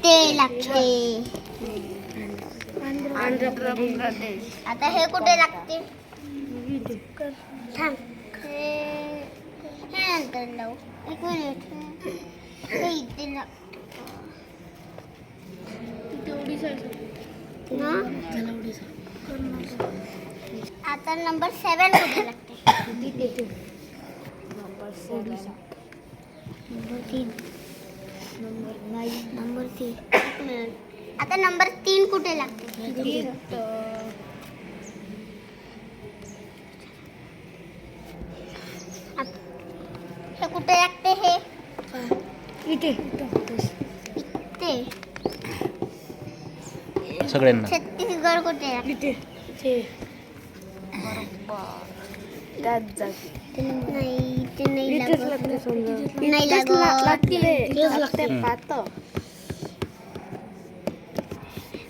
इथे लागते आंध्र प्रदेश. आता हे कुठे लागते? थांब, हे नंतर लावू. एक मिनिट. हे इथे लागते ना. आता नंबर 7 कुठे लागते? नंबर 3. आता नंबर 3 कुठे लागते? हे कुठे लागते? हे इथे सगळ्यांना. छत्तीसगड कुठे लागते? नाही, इथे नाही लागत. नाही लागत.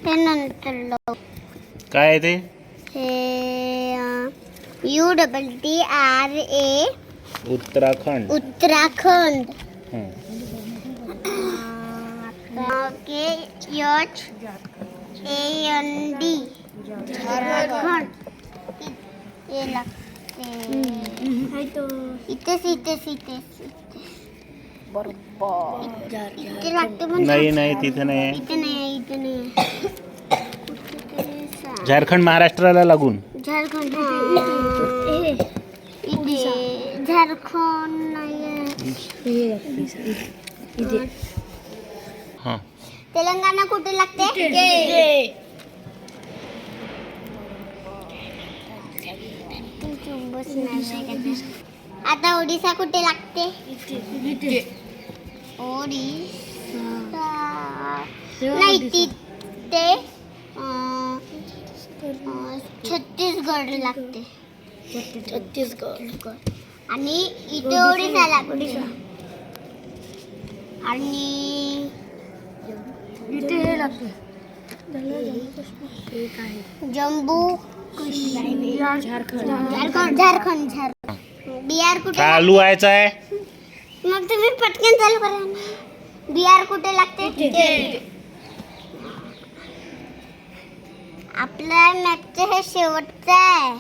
हे नंतर लावू. काय आहे ते? हे UTTRA उत्तराखंड. उत्तराखंड. हं. KHAND झारखंड. हे लागते इथेच. इथे लागते पण नाही तिथे नाही आहे. इथे नाही. झारखंड महाराष्ट्राला लागून. झारखंड. इथे झारखंड नाही. हां. तेलंगणा कुठे लागते? आता ओडिसा कुठे लागते? ओडिसा नाही, तिथे छत्तीसगड लागते. आणि इथे ओडिसा लागते. आणि इथे हे लागते जम्मू झारखंड. बिहार कुठे? चालू व्हायचं आहे. मग तुम्ही पटकन चालू करा ना. बिहार कुठे लागते? आपल्या मॅपचं हे शेवटचं आहे.